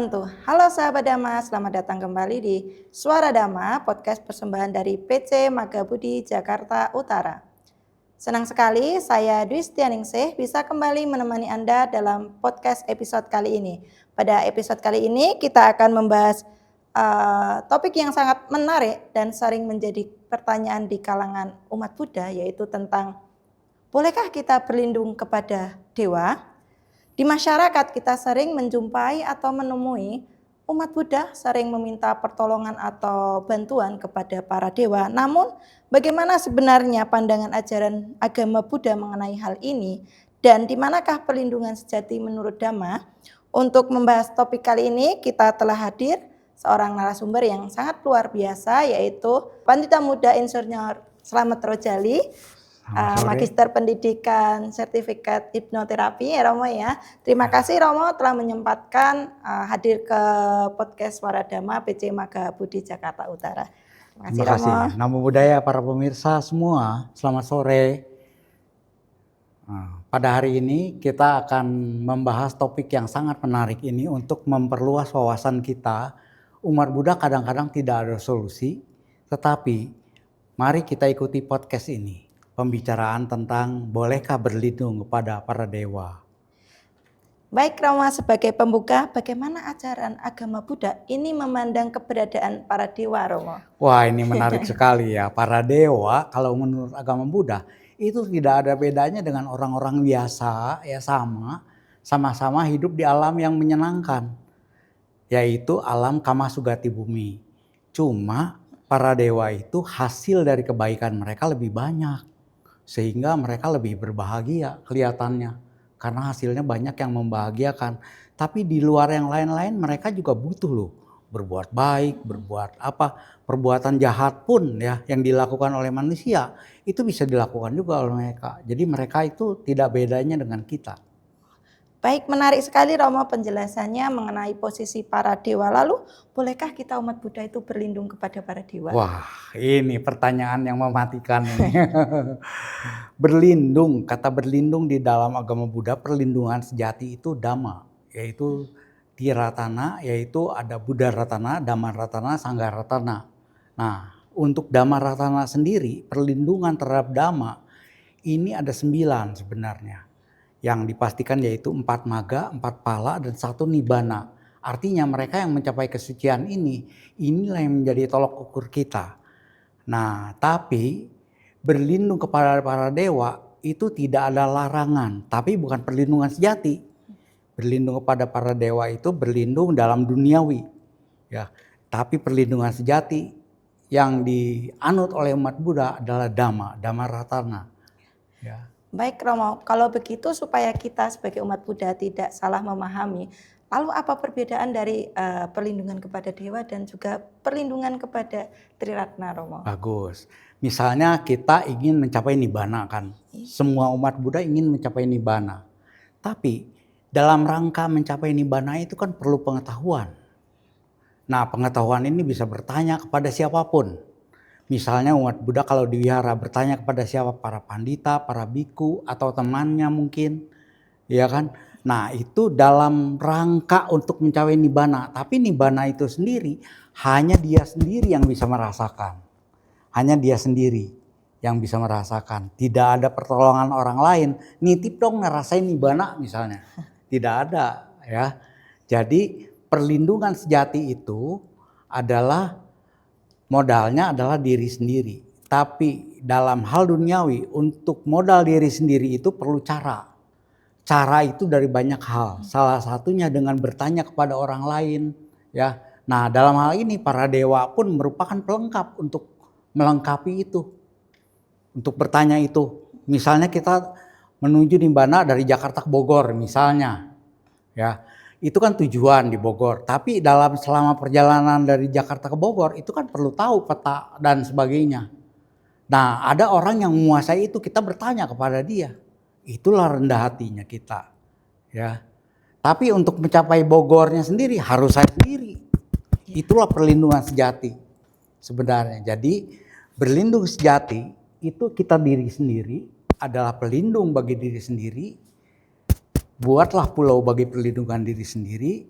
tertentu. Halo sahabat Dhamma, selamat datang kembali di Suara Dhamma, podcast persembahan dari PC Magabudi Jakarta Utara. Senang sekali saya Dwi Setianingsih bisa kembali menemani Anda dalam podcast episode kali ini. Pada episode kali ini kita akan membahas topik yang sangat menarik dan sering menjadi pertanyaan di kalangan umat Buddha, yaitu tentang bolehkah kita berlindung kepada dewa? Di masyarakat kita sering menjumpai atau menemui umat Buddha sering meminta pertolongan atau bantuan kepada para dewa. Namun bagaimana sebenarnya pandangan ajaran agama Buddha mengenai hal ini dan di manakah perlindungan sejati menurut Dhamma? Untuk membahas topik kali ini kita telah hadir seorang narasumber yang sangat luar biasa, yaitu Pandita Muda Insinyur Slamet Rojali, Magister Pendidikan Sertifikat Hipnoterapi ya Romo ya. Terima kasih Romo telah menyempatkan hadir ke podcast Suara Dhamma PC Magabudi Jakarta Utara. Terima kasih Romo. Namo Buddhaya para pemirsa semua, selamat sore. Pada hari ini kita akan membahas topik yang sangat menarik ini untuk memperluas wawasan kita. Umat Buddha kadang-kadang tidak ada solusi, tetapi mari kita ikuti podcast ini. Pembicaraan tentang bolehkah berlindung kepada para dewa. Baik Romo, sebagai pembuka, bagaimana ajaran agama Buddha ini memandang keberadaan para dewa Romo? Wah, ini menarik sekali ya. Para dewa kalau menurut agama Buddha itu tidak ada bedanya dengan orang-orang biasa, ya sama-sama hidup di alam yang menyenangkan, yaitu alam Kama Sugati bumi. Cuma para dewa itu hasil dari kebaikan mereka lebih banyak. Sehingga mereka lebih berbahagia kelihatannya. Karena hasilnya banyak yang membahagiakan. Tapi di luar yang lain-lain mereka juga butuh loh. Berbuat baik, perbuatan jahat pun ya yang dilakukan oleh manusia. Itu bisa dilakukan juga oleh mereka. Jadi mereka itu tidak bedanya dengan kita. Baik, menarik sekali Romo penjelasannya mengenai posisi para dewa. Lalu, bolehkah kita umat Buddha itu berlindung kepada para dewa? Wah, ini pertanyaan yang mematikan ini. Kata berlindung di dalam agama Buddha, perlindungan sejati itu Dhamma, yaitu Tiratana, yaitu ada Buddha Ratana, Dhamma Ratana, Sangha Ratana. Nah, untuk Dhamma Ratana sendiri, perlindungan terhadap Dhamma, ini ada 9 sebenarnya. Yang dipastikan yaitu 4 maga, 4 pala, dan 1 nibbana. Artinya mereka yang mencapai kesucian inilah yang menjadi tolok ukur kita. Nah, tapi berlindung kepada para dewa itu tidak ada larangan, tapi bukan perlindungan sejati. Berlindung kepada para dewa itu berlindung dalam duniawi, ya. Tapi perlindungan sejati yang dianut oleh umat Buddha adalah Dhamma Ratana, ya. Baik Romo, kalau begitu supaya kita sebagai umat Buddha tidak salah memahami, lalu apa perbedaan dari perlindungan kepada dewa dan juga perlindungan kepada Triratna Romo? Bagus. Misalnya kita ingin mencapai nibbana kan. Semua umat Buddha ingin mencapai nibbana. Tapi dalam rangka mencapai nibbana itu kan perlu pengetahuan. Nah, pengetahuan ini bisa bertanya kepada siapapun. Misalnya umat Buddha kalau di wihara bertanya kepada siapa? Para pandita, para biku, atau temannya mungkin. Ya kan? Nah, itu dalam rangka untuk mencapai nibbana. Tapi nibbana itu sendiri hanya dia sendiri yang bisa merasakan. Hanya dia sendiri yang bisa merasakan. Tidak ada pertolongan orang lain. Nitip dong ngerasain nibbana misalnya. Tidak ada ya. Jadi perlindungan sejati itu adalah modalnya adalah diri sendiri. Tapi dalam hal duniawi untuk modal diri sendiri itu perlu cara. Cara itu dari banyak hal. Salah satunya dengan bertanya kepada orang lain, ya. Nah, dalam hal ini para dewa pun merupakan pelengkap untuk melengkapi itu. Untuk bertanya itu. Misalnya kita menuju nibbana dari Jakarta ke Bogor misalnya. Ya. Itu kan tujuan di Bogor. Tapi selama perjalanan dari Jakarta ke Bogor itu kan perlu tahu peta dan sebagainya. Nah, ada orang yang menguasai itu, kita bertanya kepada dia. Itulah rendah hatinya kita. Ya. Tapi untuk mencapai Bogornya sendiri harus saya sendiri. Itulah perlindungan sejati sebenarnya. Jadi berlindung sejati itu kita diri sendiri adalah pelindung bagi diri sendiri. Buatlah pulau bagi perlindungan diri sendiri.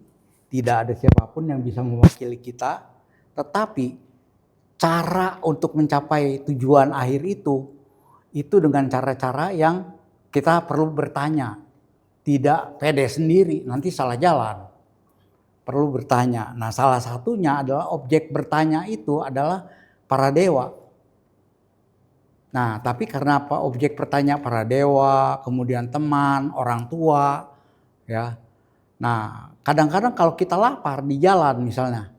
Tidak ada siapapun yang bisa mewakili kita, tetapi cara untuk mencapai tujuan akhir itu dengan cara-cara yang kita perlu bertanya. Tidak pede sendiri, nanti salah jalan. Perlu bertanya. Nah, salah satunya adalah objek bertanya itu adalah para dewa. Nah, tapi karena apa objek bertanya para dewa, kemudian teman, orang tua, ya. Nah, kadang-kadang kalau kita lapar di jalan misalnya,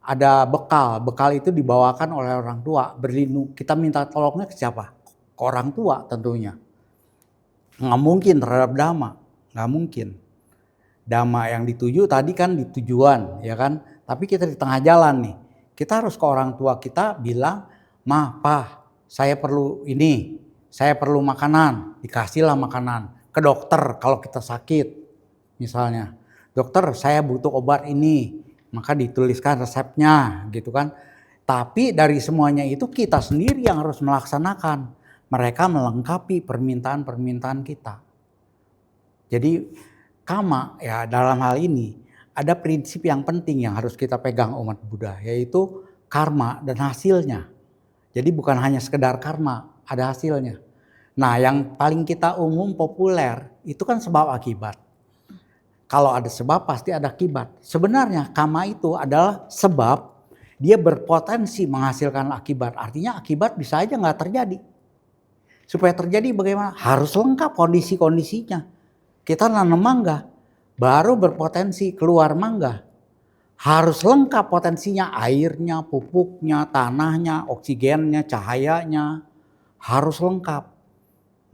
ada bekal itu dibawakan oleh orang tua, berlindung. Kita minta tolongnya ke siapa? Ke orang tua tentunya. Nggak mungkin terhadap dhamma, nggak mungkin. Dhamma yang dituju tadi kan di tujuan, ya kan? Tapi kita di tengah jalan nih, kita harus ke orang tua kita bilang, "Ma, Pa, saya perlu ini, saya perlu makanan," dikasihlah makanan. Ke dokter kalau kita sakit, misalnya, "Dokter, saya butuh obat ini," maka dituliskan resepnya, gitu kan? Tapi dari semuanya itu kita sendiri yang harus melaksanakan. Mereka melengkapi permintaan-permintaan kita. Jadi kama ya dalam hal ini ada prinsip yang penting yang harus kita pegang umat Buddha, yaitu karma dan hasilnya. Jadi bukan hanya sekedar karma, ada hasilnya. Nah, yang paling kita umum populer itu kan sebab akibat. Kalau ada sebab pasti ada akibat. Sebenarnya kama itu adalah sebab, dia berpotensi menghasilkan akibat. Artinya akibat bisa aja nggak terjadi. Supaya terjadi bagaimana? Harus lengkap kondisi-kondisinya. Kita nanam mangga, baru berpotensi keluar mangga. Harus lengkap potensinya, airnya, pupuknya, tanahnya, oksigennya, cahayanya. Harus lengkap.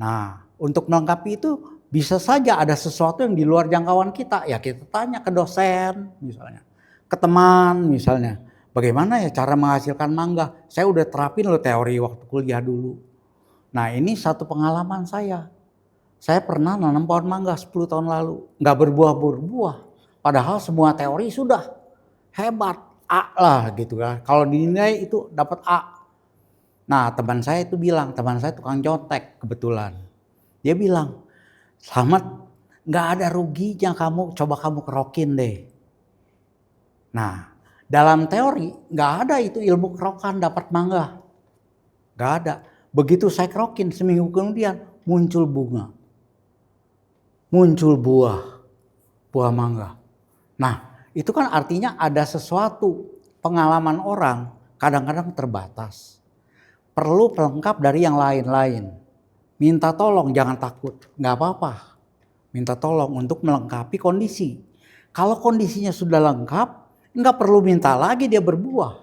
Nah, untuk melengkapi itu bisa saja ada sesuatu yang di luar jangkauan kita. Ya kita tanya ke dosen misalnya, ke teman misalnya. Bagaimana ya cara menghasilkan mangga? Saya udah terapin loh teori waktu kuliah dulu. Nah, ini satu pengalaman saya. Saya pernah nanam pohon mangga 10 tahun lalu. Nggak berbuah-berbuah. Padahal semua teori sudah hebat. A lah gitu kan. Kalau dinilai itu dapat A. Nah, teman saya itu bilang, teman saya tukang contek kebetulan. Dia bilang, "Slamet, nggak ada ruginya coba kamu kerokin deh." Nah, dalam teori nggak ada itu ilmu kerokan dapat mangga. Nggak ada. Begitu saya kerokin seminggu kemudian muncul bunga. Muncul buah mangga. Nah, itu kan artinya ada sesuatu pengalaman orang kadang-kadang terbatas. Perlu pelengkap dari yang lain-lain. Minta tolong, jangan takut, nggak apa-apa. Minta tolong untuk melengkapi kondisi. Kalau kondisinya sudah lengkap, nggak perlu minta lagi dia berbuah.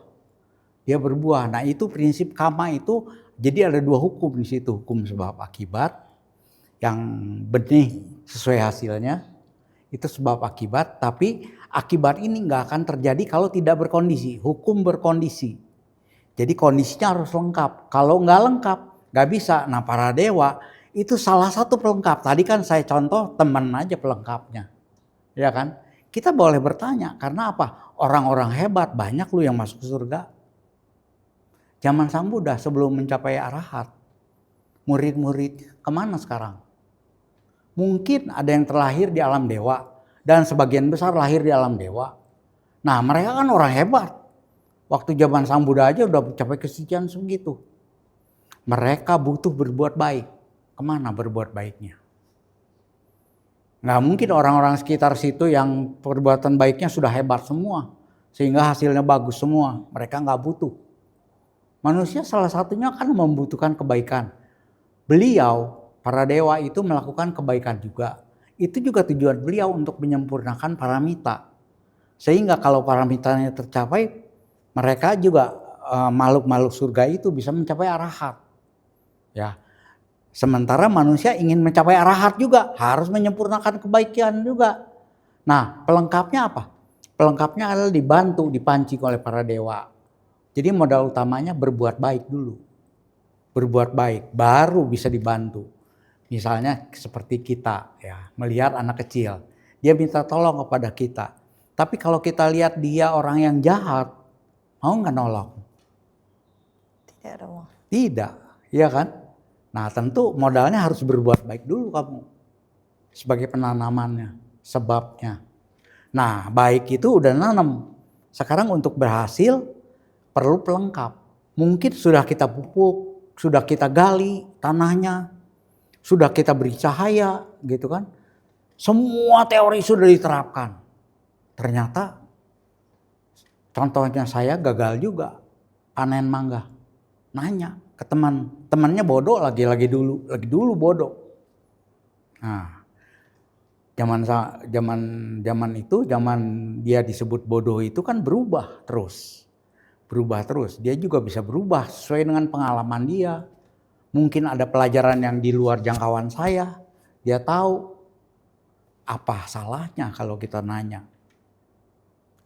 Dia berbuah. Nah, itu prinsip kama itu. Jadi ada dua hukum di situ, hukum sebab akibat, yang benih sesuai hasilnya, itu sebab akibat. Tapi akibat ini nggak akan terjadi kalau tidak berkondisi. Hukum berkondisi. Jadi kondisinya harus lengkap. Kalau nggak lengkap, nggak bisa. Nah, para dewa itu salah satu pelengkap. Tadi kan saya contoh teman aja pelengkapnya, ya kan? Kita boleh bertanya karena apa? Orang-orang hebat banyak lu yang masuk surga. Zaman Sang Buddha sebelum mencapai arahat, murid-murid kemana sekarang? Mungkin ada yang terlahir di alam dewa dan sebagian besar lahir di alam dewa. Nah, mereka kan orang hebat. Waktu zaman Sang Buddha aja udah mencapai kesucian segitu. Mereka butuh berbuat baik. Kemana berbuat baiknya? Nggak mungkin orang-orang sekitar situ yang perbuatan baiknya sudah hebat semua. Sehingga hasilnya bagus semua. Mereka nggak butuh. Manusia salah satunya kan membutuhkan kebaikan. Beliau, para dewa itu melakukan kebaikan juga. Itu juga tujuan beliau untuk menyempurnakan paramita. Sehingga kalau paramitanya tercapai, mereka juga makhluk-makhluk surga itu bisa mencapai arahat. Ya. Sementara manusia ingin mencapai arahat juga, harus menyempurnakan kebaikan juga. Nah, pelengkapnya apa? Pelengkapnya adalah dibantu, dipancing oleh para dewa. Jadi modal utamanya berbuat baik dulu. Berbuat baik, baru bisa dibantu. Misalnya seperti kita, ya, melihat anak kecil. Dia minta tolong kepada kita. Tapi kalau kita lihat dia orang yang jahat, mau nggak nolong? Tidak dong. Tidak, iya kan? Nah, tentu modalnya harus berbuat baik dulu kamu. Sebagai penanamannya, sebabnya. Nah, baik itu udah nanam. Sekarang untuk berhasil perlu pelengkap. Mungkin sudah kita pupuk, sudah kita gali tanahnya, sudah kita beri cahaya gitu kan. Semua teori sudah diterapkan. Ternyata contohnya saya gagal juga panen mangga. Nanya ke temannya bodoh lagi dulu bodoh. Nah, zaman itu dia disebut bodoh itu kan berubah terus. Dia juga bisa berubah sesuai dengan pengalaman dia. Mungkin ada pelajaran yang di luar jangkauan saya. Dia tahu apa salahnya kalau kita nanya.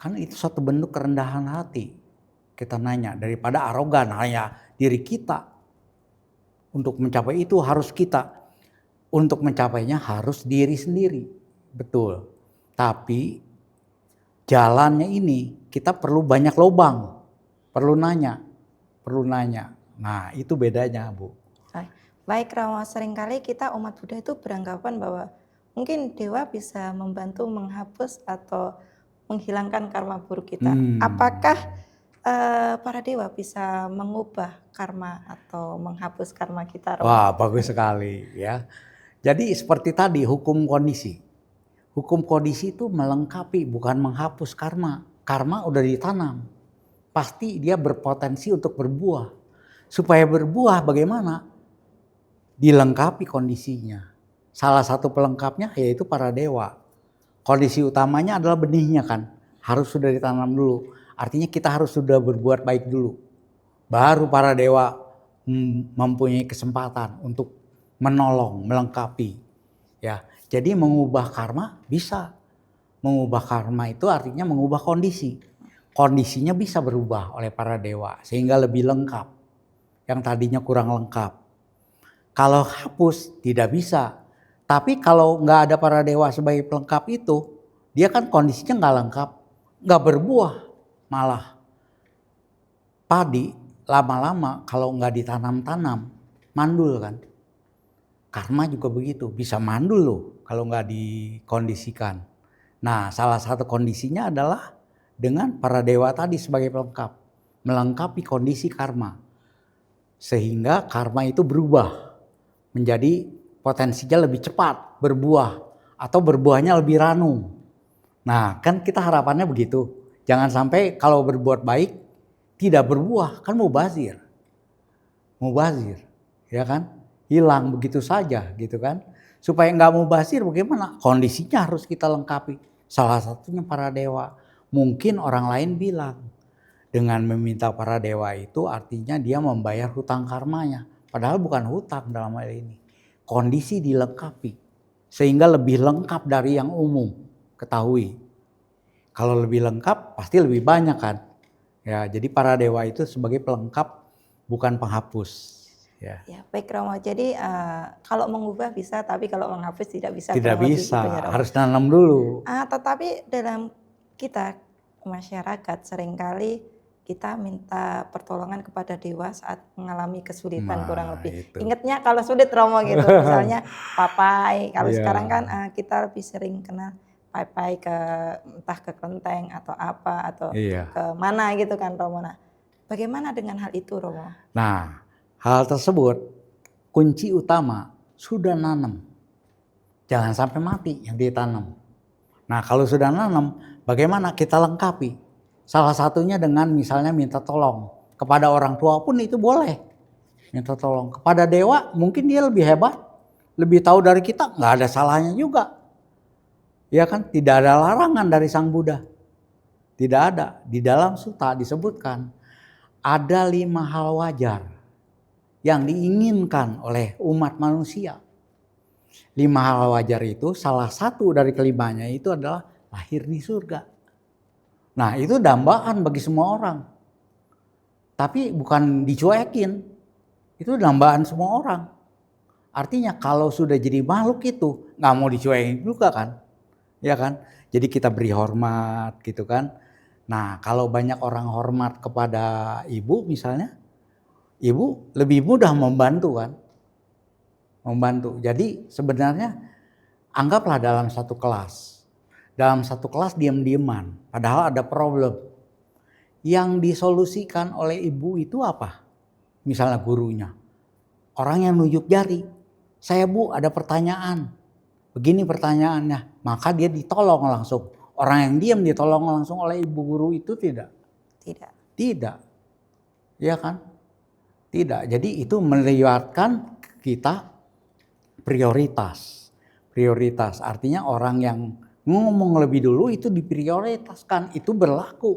Kan itu suatu bentuk kerendahan hati. Kita nanya daripada arogan hanya diri kita. Untuk mencapai itu harus kita. Untuk mencapainya harus diri sendiri. Betul. Tapi jalannya ini kita perlu banyak lubang. Perlu nanya. Nah, itu bedanya, Bu. Baik, Romo, seringkali kita umat Buddha itu beranggapan bahwa mungkin dewa bisa membantu menghapus atau menghilangkan karma buruk kita. Apakah para dewa bisa mengubah karma atau menghapus karma kita, Romo? Wah, bagus sekali ya. Jadi seperti tadi hukum kondisi. Hukum kondisi itu melengkapi bukan menghapus karma. Karma udah ditanam. Pasti dia berpotensi untuk berbuah. Supaya berbuah bagaimana? Dilengkapi kondisinya. Salah satu pelengkapnya yaitu para dewa. Kondisi utamanya adalah benihnya kan. Harus sudah ditanam dulu. Artinya kita harus sudah berbuat baik dulu. Baru para dewa mempunyai kesempatan untuk menolong, melengkapi. Ya, jadi mengubah karma bisa. Mengubah karma itu artinya mengubah kondisi. Kondisinya bisa berubah oleh para dewa sehingga lebih lengkap. Yang tadinya kurang lengkap. Kalau hapus tidak bisa. Tapi kalau nggak ada para dewa sebagai pelengkap itu, dia kan kondisinya nggak lengkap, nggak berbuah, malah padi lama-lama kalau nggak ditanam-tanam mandul kan. Karma juga begitu, bisa mandul loh kalau nggak dikondisikan. Nah, salah satu kondisinya adalah dengan para dewa tadi sebagai pelengkap, melengkapi kondisi karma, sehingga karma itu berubah menjadi potensinya lebih cepat berbuah atau berbuahnya lebih ranum. Nah, kan kita harapannya begitu. Jangan sampai kalau berbuat baik tidak berbuah, kan mubazir, ya kan? Hilang begitu saja gitu kan. Supaya nggak mubazir bagaimana? Kondisinya harus kita lengkapi. Salah satunya para dewa. Mungkin orang lain bilang dengan meminta para dewa itu artinya dia membayar hutang karmanya. Padahal bukan hutang dalam hal ini. Kondisi dilengkapi sehingga lebih lengkap dari yang umum. Ketahui. Kalau lebih lengkap pasti lebih banyak kan. Ya, jadi para dewa itu sebagai pelengkap bukan penghapus. Ya, baik, Romo. Jadi kalau mengubah bisa, tapi kalau menghapus tidak bisa. Tidak bisa, harus nanam dulu. Tetapi dalam kita masyarakat seringkali kita minta pertolongan kepada dewa saat mengalami kesulitan kurang lebih. Itu. Ingatnya kalau sulit, Romo, gitu. Misalnya papai. Kalau sekarang kan kita lebih sering kenal papai ke entah ke kelenteng atau apa atau ke mana gitu kan, Romo. Nah, bagaimana dengan hal itu, Romo? Nah, hal tersebut kunci utama sudah nanam. Jangan sampai mati yang ditanam. Nah, kalau sudah nanam, bagaimana kita lengkapi? Salah satunya dengan misalnya minta tolong. Kepada orang tua pun itu boleh. Minta tolong. Kepada dewa mungkin dia lebih hebat. Lebih tahu dari kita, nggak ada salahnya juga. Ya kan, tidak ada larangan dari Sang Buddha. Tidak ada. Di dalam sutta disebutkan ada 5 hal wajar yang diinginkan oleh umat manusia. 5 hal wajar itu salah satu dari kelimanya itu adalah lahir di surga. Nah, itu dambaan bagi semua orang. Tapi bukan dicuekin. Itu dambaan semua orang. Artinya kalau sudah jadi makhluk itu nggak mau dicuekin juga kan. Ya kan? Jadi kita beri hormat gitu kan. Nah, kalau banyak orang hormat kepada ibu misalnya, ibu lebih mudah membantu kan. Membantu. Jadi sebenarnya anggaplah dalam satu kelas. dalam satu kelas diam-diaman, padahal ada problem. Yang disolusikan oleh ibu itu apa? Misalnya gurunya, orang yang nunjuk jari, saya bu ada pertanyaan, begini pertanyaannya, maka dia ditolong langsung. Orang yang diam ditolong langsung oleh ibu guru itu tidak? Tidak, ya kan? Tidak, jadi itu melibatkan kita prioritas. Prioritas artinya orang yang ngomong lebih dulu itu diprioritaskan. Itu berlaku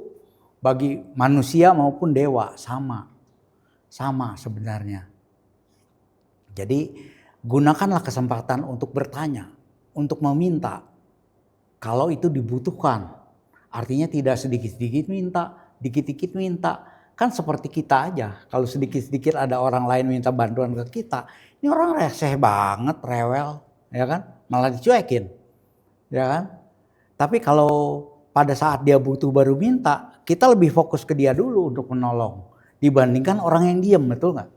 bagi manusia maupun dewa, sama sebenarnya. Jadi gunakanlah kesempatan untuk bertanya, untuk meminta kalau itu dibutuhkan. Artinya tidak sedikit-sedikit minta, dikit-dikit minta. Kan seperti kita aja, kalau sedikit-sedikit ada orang lain minta bantuan ke kita, ini orang reseh banget, rewel, ya kan? Malah dicuekin, ya kan? Tapi kalau pada saat dia butuh baru minta, kita lebih fokus ke dia dulu untuk menolong dibandingkan orang yang diam, betul nggak?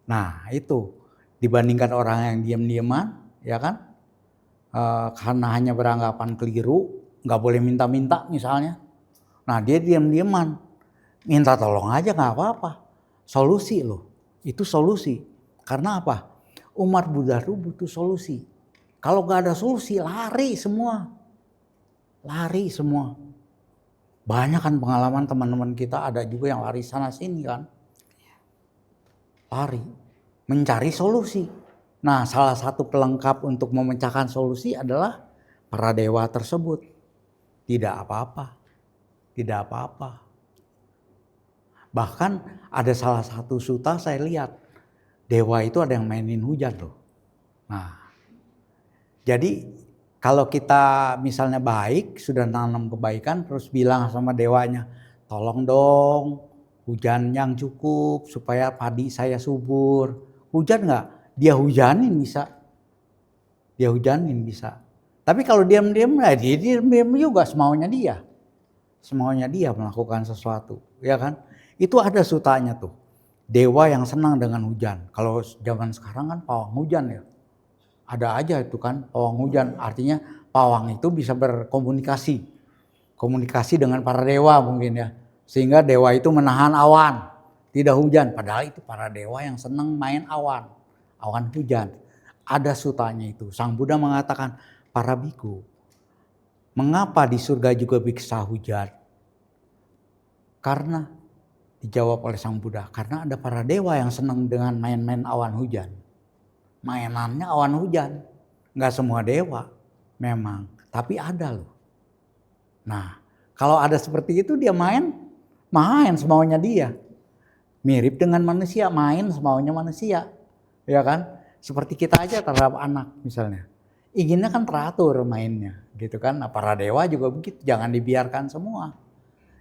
Nah itu dibandingkan orang yang diam-diaman, ya kan? Karena hanya beranggapan keliru, nggak boleh minta-minta misalnya. Nah dia diam-diaman, minta tolong aja nggak apa-apa. Solusi loh, itu solusi. Karena apa? Umat Buddha itu butuh solusi. Kalau nggak ada solusi, lari semua. Banyak kan pengalaman teman-teman kita, ada juga yang lari sana sini kan. Lari, mencari solusi. Nah salah satu pelengkap untuk memecahkan solusi adalah para dewa tersebut. Tidak apa-apa. Bahkan ada salah satu sutta saya lihat, dewa itu ada yang mainin hujan loh. Nah, jadi kalau kita misalnya baik, sudah nanam kebaikan, terus bilang sama dewanya, tolong dong hujan yang cukup supaya padi saya subur. Hujan nggak? Dia hujanin bisa. Tapi kalau diam-diam, dia diam juga semaunya dia melakukan sesuatu, ya kan? Itu ada sutanya tuh. Dewa yang senang dengan hujan. Kalau zaman sekarang kan pawang hujan ya. Ada aja itu kan pawang hujan. Artinya pawang itu bisa berkomunikasi. Komunikasi dengan para dewa mungkin ya. Sehingga dewa itu menahan awan. Tidak hujan. Padahal itu para dewa yang senang main awan. Awan hujan. Ada sutanya itu. Sang Buddha mengatakan, para biku, mengapa di surga juga bisa hujan? Karena dijawab oleh Sang Buddha, karena ada para dewa yang senang dengan main-main awan hujan. Mainannya awan hujan. Nggak semua dewa memang, tapi ada loh. Nah, kalau ada seperti itu dia main semaunya dia. Mirip dengan manusia, main semaunya manusia. Ya kan? Seperti kita aja terhadap anak misalnya. Inginnya kan teratur mainnya, gitu kan? Nah, para dewa juga begitu, jangan dibiarkan semua.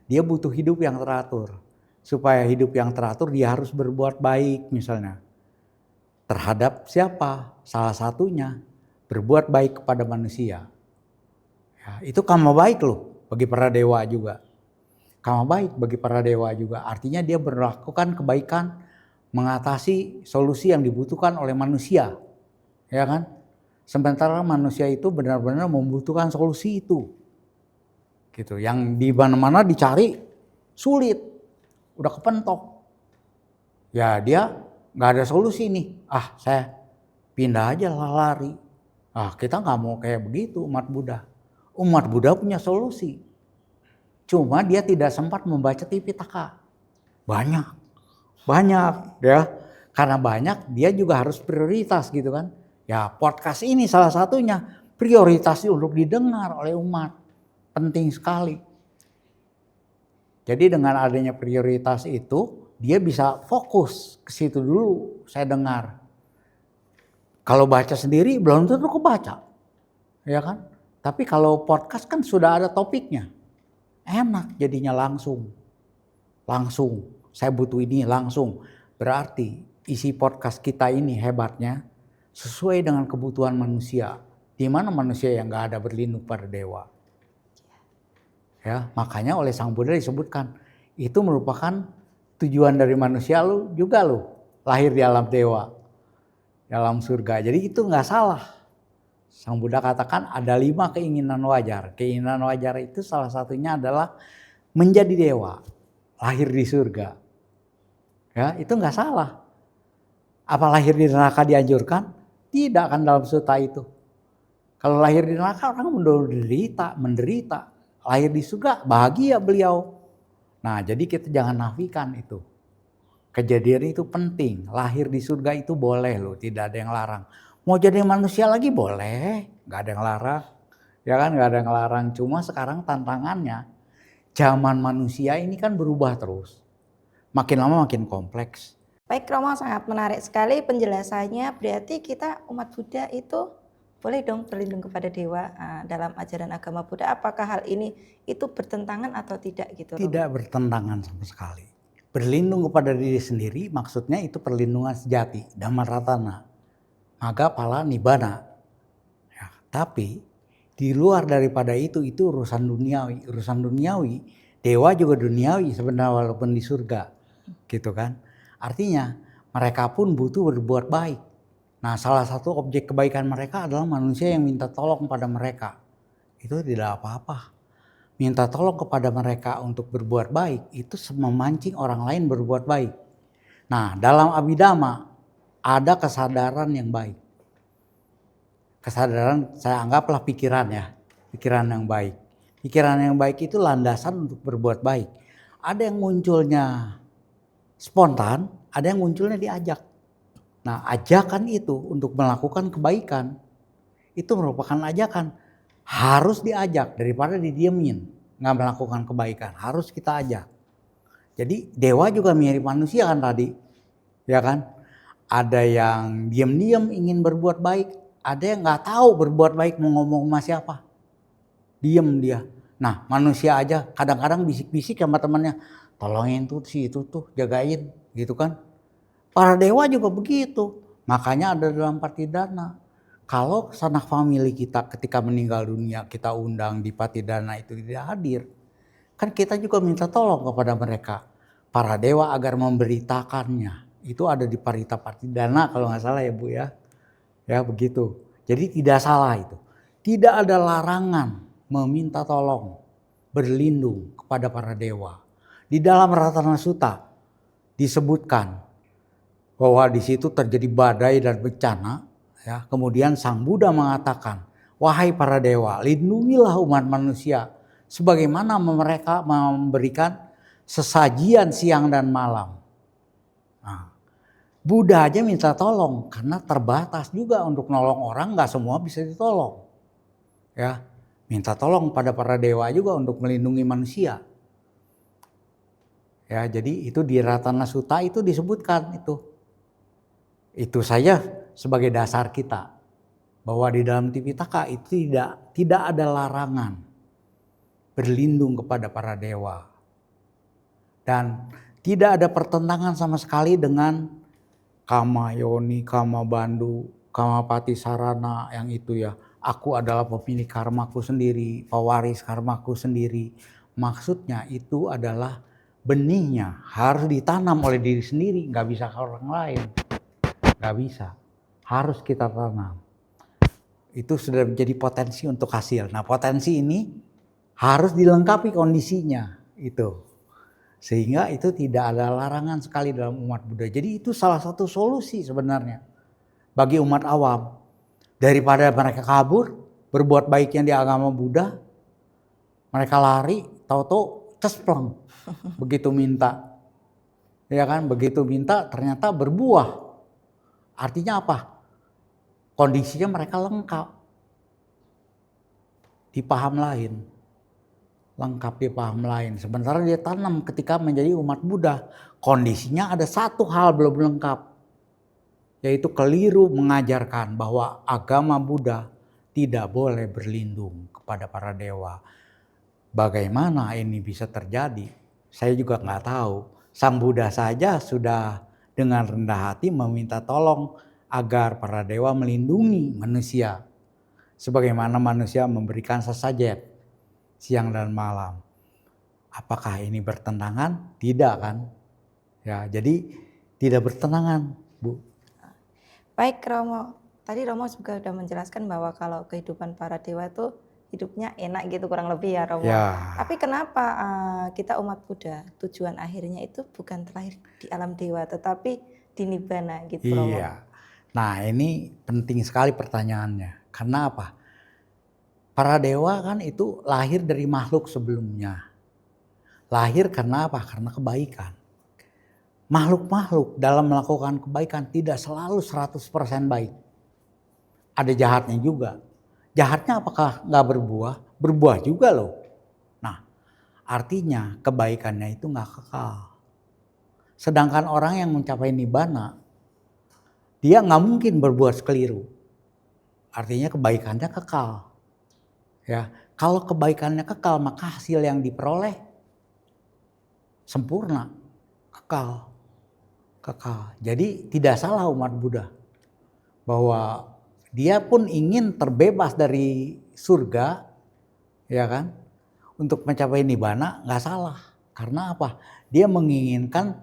Dia butuh hidup yang teratur. Supaya hidup yang teratur dia harus berbuat baik misalnya. Terhadap siapa? Salah satunya berbuat baik kepada manusia. Ya, itu karma baik loh bagi para dewa juga. Karma baik bagi para dewa juga. Artinya dia melakukan kebaikan, mengatasi solusi yang dibutuhkan oleh manusia. Ya kan? Sementara manusia itu benar-benar membutuhkan solusi itu. Gitu. Yang di mana-mana dicari sulit. Udah kepentok. Ya dia nggak ada solusi nih. Saya pindah aja lari. Kita nggak mau kayak begitu umat Buddha. Umat Buddha punya solusi. Cuma dia tidak sempat membaca Tipitaka. Banyak ya. Karena banyak dia juga harus prioritas gitu kan. Ya podcast ini salah satunya prioritas untuk didengar oleh umat. Penting sekali. Jadi dengan adanya prioritas itu dia bisa fokus ke situ dulu saya dengar. Kalau baca sendiri belum tentu kebaca. Ya kan? Tapi kalau podcast kan sudah ada topiknya. Enak jadinya langsung. Saya butuh ini langsung. Berarti isi podcast kita ini hebatnya sesuai dengan kebutuhan manusia. Di mana manusia yang gak ada berlindung pada dewa. Ya, makanya oleh Sang Buddha disebutkan itu merupakan tujuan dari manusia juga lahir di alam dewa, dalam surga. Jadi itu nggak salah Sang Buddha katakan ada 5 keinginan wajar. Keinginan wajar itu salah satunya adalah menjadi dewa, lahir di surga. Ya, itu nggak salah. Apa lahir di neraka dianjurkan? Tidak kan dalam sutta itu. Kalau lahir di neraka orang menderita. Lahir di surga bahagia beliau. Nah, jadi kita jangan nafikan itu. Kejadian itu penting. Lahir di surga itu boleh loh, tidak ada yang larang. Mau jadi manusia lagi boleh, nggak ada yang larang. Ya kan, nggak ada yang larang. Cuma sekarang tantangannya, zaman manusia ini kan berubah terus. Makin lama makin kompleks. Baik Romo, sangat menarik sekali penjelasannya. Berarti kita umat Buddha itu boleh dong berlindung kepada dewa dalam ajaran agama Buddha. Apakah hal ini itu bertentangan atau tidak gitu? Romo? Tidak bertentangan sama sekali. Berlindung kepada diri sendiri maksudnya itu perlindungan sejati, dhammaratana, maga pala nibbana. Ya, tapi di luar daripada itu urusan duniawi. Urusan duniawi, dewa juga duniawi sebenarnya walaupun di surga. Gitu kan. Artinya mereka pun butuh berbuat baik. Nah, salah satu objek kebaikan mereka adalah manusia yang minta tolong pada mereka. Itu tidak apa-apa. Minta tolong kepada mereka untuk berbuat baik itu memancing orang lain berbuat baik. Nah, dalam Abhidhamma ada kesadaran yang baik. Kesadaran saya anggaplah pikiran ya, pikiran yang baik. Pikiran yang baik itu landasan untuk berbuat baik. Ada yang munculnya spontan, ada yang munculnya diajak. Nah, ajakan itu untuk melakukan kebaikan itu merupakan ajakan. Harus diajak daripada didiemin, nggak melakukan kebaikan. Harus kita ajak. Jadi dewa juga mirip manusia kan tadi, ya kan? Ada yang diam-diam ingin berbuat baik, ada yang nggak tahu berbuat baik mau ngomong sama siapa, diem dia. Nah, manusia aja kadang-kadang bisik-bisik sama temannya, tolongin tuh si itu tuh, jagain, gitu kan? Para dewa juga begitu. Makanya ada dalam Patidana. Kalau sanak famili kita ketika meninggal dunia kita undang di Patidana itu tidak hadir, kan kita juga minta tolong kepada mereka, para dewa agar memberitakannya. Itu ada di Parita Patidana kalau nggak salah ya Bu ya. Ya begitu. Jadi tidak salah itu. Tidak ada larangan meminta tolong, berlindung kepada para dewa. Di dalam Ratana Sutta disebutkan bahwa di situ terjadi badai dan bencana. Ya, kemudian Sang Buddha mengatakan, wahai para dewa, lindungilah umat manusia sebagaimana mereka memberikan sesajian siang dan malam. Nah, Buddha aja minta tolong karena terbatas juga untuk nolong orang, nggak semua bisa ditolong. Ya, minta tolong pada para dewa juga untuk melindungi manusia. Ya, jadi itu di Ratana Sutta itu disebutkan itu. Itu saja sebagai dasar kita bahwa di dalam Tipitaka itu tidak ada larangan berlindung kepada para dewa dan tidak ada pertentangan sama sekali dengan kama yoni, kama bandu, kama pati sarana yang itu ya. Aku adalah pemilik karmaku sendiri, pewaris karmaku sendiri. Maksudnya itu adalah benihnya harus ditanam oleh diri sendiri, nggak bisa ke orang lain. Gak bisa, harus kita tanam. Itu sudah menjadi potensi untuk hasil. Nah, potensi ini harus dilengkapi kondisinya itu. Sehingga itu tidak ada larangan sekali dalam umat Buddha. Jadi itu salah satu solusi sebenarnya bagi umat awam. Daripada mereka kabur, berbuat baiknya di agama Buddha, mereka lari, tahu-tahu cespleng. Begitu minta. Ya kan, begitu minta ternyata berbuah. Artinya apa? Kondisinya mereka lengkap. Di paham lain. Lengkap di paham lain. Sementara dia tanam ketika menjadi umat Buddha. Kondisinya ada satu hal belum lengkap. Yaitu keliru mengajarkan bahwa agama Buddha tidak boleh berlindung kepada para dewa. Bagaimana ini bisa terjadi? Saya juga nggak tahu. Sang Buddha saja sudah dengan rendah hati meminta tolong agar para dewa melindungi manusia. Sebagaimana manusia memberikan sesajen siang dan malam. Apakah ini bertentangan? Tidak kan? Ya, jadi tidak bertentangan, Bu. Baik Romo, tadi Romo juga sudah menjelaskan bahwa kalau kehidupan para dewa itu hidupnya enak gitu kurang lebih ya Romo. Ya, Tapi kenapa kita umat Buddha tujuan akhirnya itu bukan terlahir di alam dewa tetapi di Nibbana gitu Romo. iya. Nah ini penting sekali pertanyaannya. Karena apa? Para dewa kan itu lahir dari makhluk sebelumnya. Lahir karena apa? Karena kebaikan. Makhluk-makhluk dalam melakukan kebaikan tidak selalu 100% baik. Ada jahatnya juga. Jahatnya apakah nggak berbuah? Berbuah juga loh. Nah, artinya kebaikannya itu nggak kekal. Sedangkan orang yang mencapai nibbana, dia nggak mungkin berbuat keliru. Artinya kebaikannya kekal. Ya, kalau kebaikannya kekal, maka hasil yang diperoleh sempurna, kekal. Jadi tidak salah umat Buddha bahwa dia pun ingin terbebas dari surga, ya kan? Untuk mencapai nibbana nggak salah. Karena apa? Dia menginginkan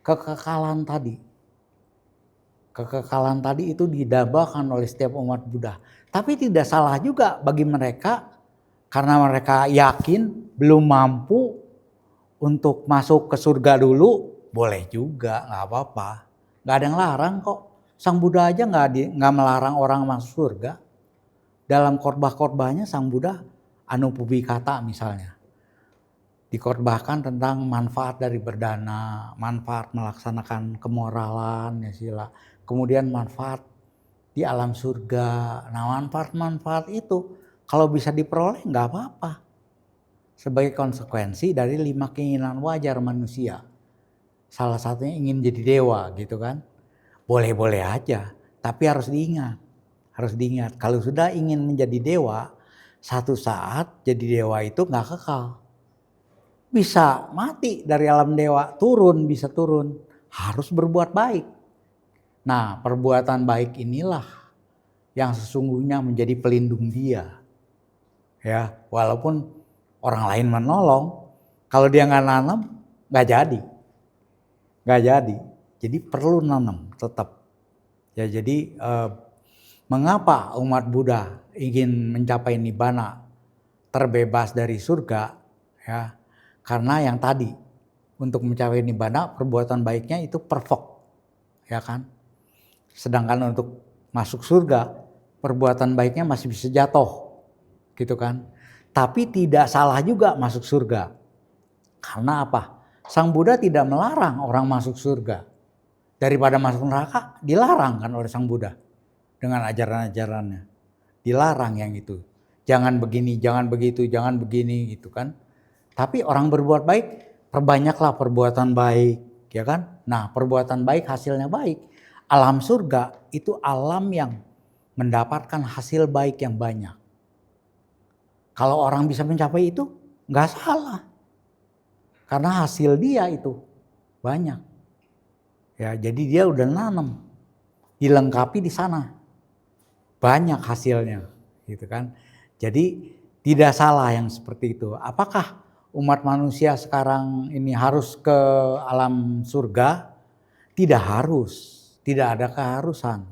kekekalan tadi. Kekekalan tadi itu didambakan oleh setiap umat Buddha. Tapi tidak salah juga bagi mereka karena mereka yakin belum mampu untuk masuk ke surga dulu, boleh juga, nggak apa-apa. Nggak ada yang larang kok. Sang Buddha aja nggak melarang orang masuk surga. Dalam khotbah-khotbahnya Sang Buddha Anupubbikata misalnya. Dikhotbahkan tentang manfaat dari berdana, manfaat melaksanakan kemoralan, ya sila. Kemudian manfaat di alam surga. Nah manfaat-manfaat itu kalau bisa diperoleh nggak apa-apa. Sebagai konsekuensi dari 5 keinginan wajar manusia. Salah satunya ingin jadi dewa gitu kan. Boleh-boleh aja, tapi harus diingat. Harus diingat, kalau sudah ingin menjadi dewa, satu saat jadi dewa itu gak kekal. Bisa mati dari alam dewa, bisa turun. Harus berbuat baik. Nah, perbuatan baik inilah yang sesungguhnya menjadi pelindung dia. Ya, walaupun orang lain menolong, kalau dia nggak nanam, nggak jadi. Jadi perlu nanam tetap. Ya, jadi mengapa umat Buddha ingin mencapai nibbana, terbebas dari surga? Ya, karena yang tadi untuk mencapai nibbana perbuatan baiknya itu perfect, ya kan? Sedangkan untuk masuk surga perbuatan baiknya masih bisa jatuh, gitu kan? Tapi tidak salah juga masuk surga. Karena apa? Sang Buddha tidak melarang orang masuk surga. Daripada masuk neraka, dilarang kan oleh Sang Buddha. Dengan ajaran-ajarannya. Dilarang yang itu. Jangan begini, jangan begitu, jangan begini gitu kan. Tapi orang berbuat baik, perbanyaklah perbuatan baik. Ya kan? Nah perbuatan baik hasilnya baik. Alam surga itu alam yang mendapatkan hasil baik yang banyak. Kalau orang bisa mencapai itu, nggak salah. Karena hasil dia itu banyak. Ya, jadi dia udah nanam, dilengkapi di sana, banyak hasilnya, gitu kan. Jadi tidak salah yang seperti itu. Apakah umat manusia sekarang ini harus ke alam surga? Tidak harus, tidak ada keharusan.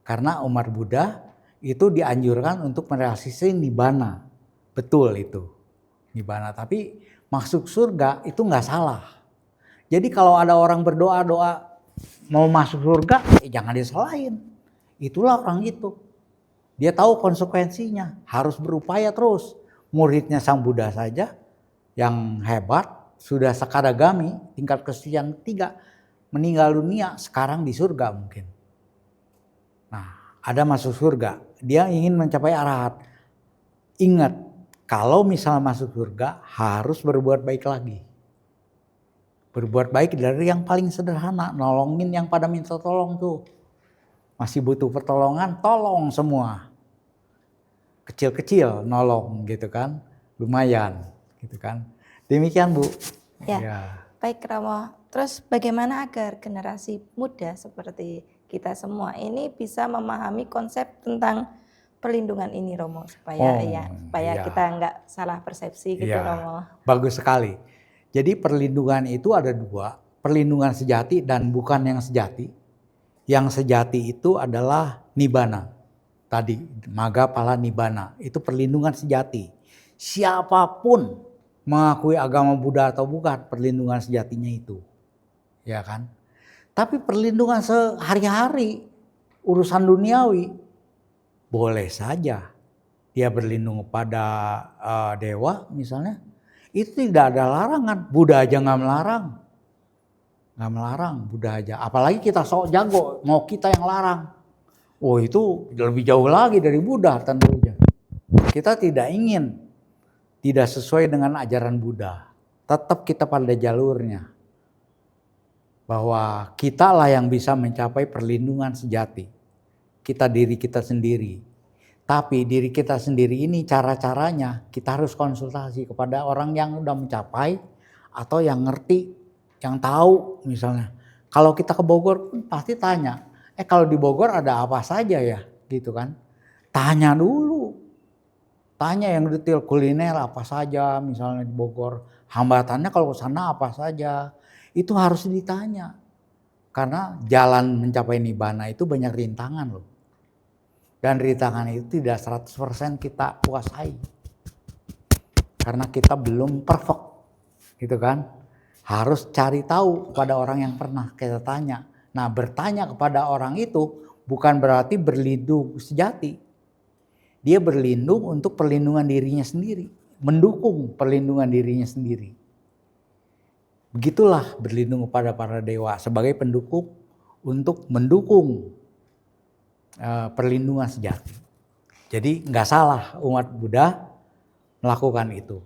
Karena umat Buddha itu dianjurkan untuk merealisasi nibbana. Betul itu, nibbana. Tapi masuk surga itu nggak salah. Jadi kalau ada orang berdoa-doa mau masuk surga, jangan disalahin. Itulah orang itu. Dia tahu konsekuensinya, harus berupaya terus. Muridnya Sang Buddha saja yang hebat, sudah sakadagami, tingkat kesucian 3, meninggal dunia, sekarang di surga mungkin. Nah, ada masuk surga, dia ingin mencapai arahat. Ingat, kalau misal masuk surga harus berbuat baik lagi. Berbuat baik dari yang paling sederhana, nolongin yang pada minta tolong tuh. Masih butuh pertolongan, tolong semua. Kecil-kecil nolong gitu kan, lumayan gitu kan. Demikian Bu. Ya. Baik Romo, terus bagaimana agar generasi muda seperti kita semua ini bisa memahami konsep tentang perlindungan ini Romo supaya kita nggak salah persepsi gitu Romo. Bagus sekali. Jadi perlindungan itu ada 2, perlindungan sejati dan bukan yang sejati. Yang sejati itu adalah Nibbana. Tadi, Magga Phala Nibbana. Itu perlindungan sejati. Siapapun mengakui agama Buddha atau bukan, perlindungan sejatinya itu. Ya kan? Tapi perlindungan sehari-hari, urusan duniawi, boleh saja. Dia berlindung kepada dewa misalnya. Itu tidak ada larangan. Buddha aja nggak melarang. Nggak melarang, Buddha aja. Apalagi kita sok jago, mau kita yang larang. Oh itu lebih jauh lagi dari Buddha tentunya. Kita tidak ingin tidak sesuai dengan ajaran Buddha. Tetap kita pada jalurnya. Bahwa kitalah yang bisa mencapai perlindungan sejati. Kita diri kita sendiri. Tapi diri kita sendiri ini cara-caranya kita harus konsultasi kepada orang yang udah mencapai atau yang ngerti, yang tahu misalnya. Kalau kita ke Bogor pasti tanya, kalau di Bogor ada apa saja ya gitu kan. Tanya dulu, tanya yang detail kuliner apa saja misalnya di Bogor. Hambatannya kalau ke sana apa saja, itu harus ditanya. Karena jalan mencapai Nibbana itu banyak rintangan loh. Dan rintangan itu tidak 100% kita kuasai. Karena kita belum perfect. Gitu kan. Harus cari tahu kepada orang yang pernah kita tanya. Nah bertanya kepada orang itu bukan berarti berlindung sejati. Dia berlindung untuk perlindungan dirinya sendiri. Mendukung perlindungan dirinya sendiri. Begitulah berlindung kepada para dewa sebagai pendukung untuk mendukung perlindungan sejati. Jadi nggak salah umat Buddha melakukan itu.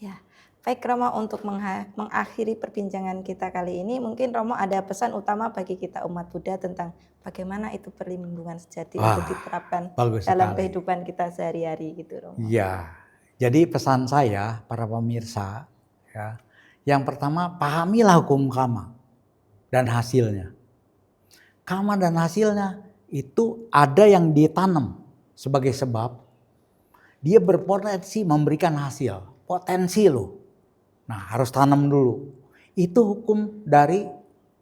Ya, baik Romo, untuk mengakhiri perbincangan kita kali ini, mungkin Romo ada pesan utama bagi kita umat Buddha tentang bagaimana itu perlindungan sejati untuk diterapkan dalam kehidupan kita sehari-hari gitu Romo. Iya, jadi pesan saya para pemirsa, ya, yang pertama pahamilah hukum karma dan hasilnya. Karma dan hasilnya itu ada yang ditanam sebagai sebab dia berpotensi memberikan hasil, potensi loh. Nah harus tanam dulu. Itu hukum dari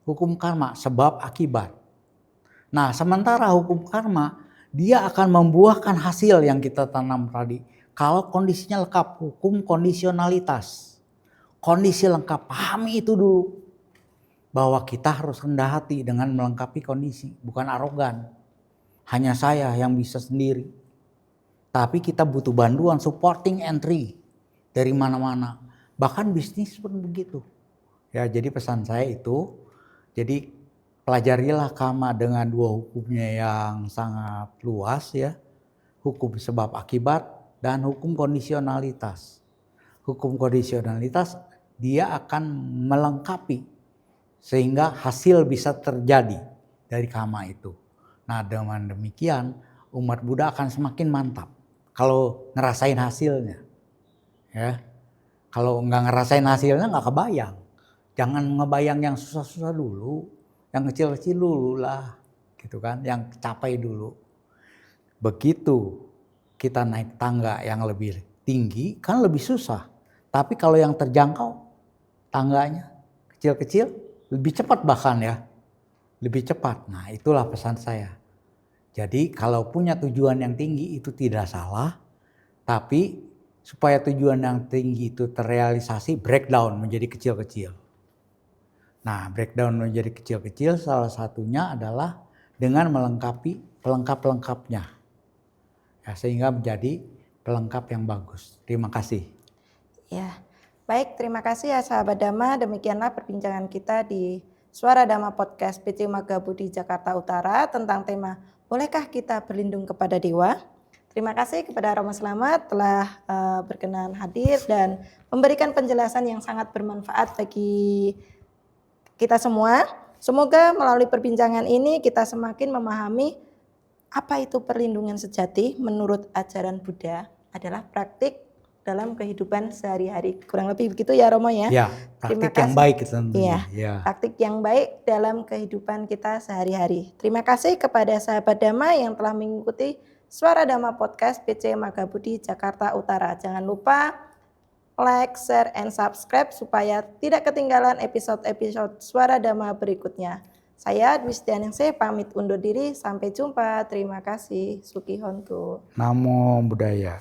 hukum karma, sebab akibat. Nah sementara hukum karma dia akan membuahkan hasil yang kita tanam tadi. Kalau kondisinya lengkap, hukum kondisionalitas. Kondisi lengkap, pahami itu dulu. Bahwa kita harus rendah hati dengan melengkapi kondisi, bukan arogan. Hanya saya yang bisa sendiri. Tapi kita butuh bantuan, supporting entry dari mana-mana. Bahkan bisnis pun begitu. Ya, jadi pesan saya itu, jadi pelajarilah karma dengan dua hukumnya yang sangat luas ya. Hukum sebab akibat dan hukum kondisionalitas. Hukum kondisionalitas dia akan melengkapi sehingga hasil bisa terjadi dari karma itu. Nah dengan demikian umat Buddha akan semakin mantap kalau ngerasain hasilnya. Ya, kalau nggak ngerasain hasilnya nggak kebayang. Jangan ngebayang yang susah-susah dulu, yang kecil-kecil dulu lah, gitu kan, yang capai dulu. Begitu kita naik tangga yang lebih tinggi kan lebih susah. Tapi kalau yang terjangkau tangganya kecil-kecil lebih cepat bahkan ya, lebih cepat. Nah itulah pesan saya. Jadi kalau punya tujuan yang tinggi itu tidak salah, tapi supaya tujuan yang tinggi itu terrealisasi, breakdown menjadi kecil-kecil. Nah breakdown menjadi kecil-kecil salah satunya adalah dengan melengkapi pelengkap-pelengkapnya. Ya, sehingga menjadi pelengkap yang bagus. Terima kasih. Ya. Baik, terima kasih ya sahabat Dhamma. Demikianlah perbincangan kita di Suara Dhamma Podcast PC Magga Budi Jakarta Utara tentang tema bolehkah kita berlindung kepada dewa. Terima kasih kepada Romo Slamet telah berkenan hadir dan memberikan penjelasan yang sangat bermanfaat bagi kita semua. Semoga melalui perbincangan ini kita semakin memahami apa itu perlindungan sejati menurut ajaran Buddha adalah praktik dalam kehidupan sehari-hari. Kurang lebih begitu ya Romo ya. Ya, praktik yang baik tentunya. Ya, praktik yang baik dalam kehidupan kita sehari-hari. Terima kasih kepada sahabat Dhamma yang telah mengikuti Suara Dhamma Podcast PC Magga Budi Jakarta Utara. Jangan lupa like, share, and subscribe supaya tidak ketinggalan episode-episode Suara Dhamma berikutnya. Saya Dwi Setianingsih pamit undur diri. Sampai jumpa. Terima kasih. Sukihontu. Namo Buddhaya.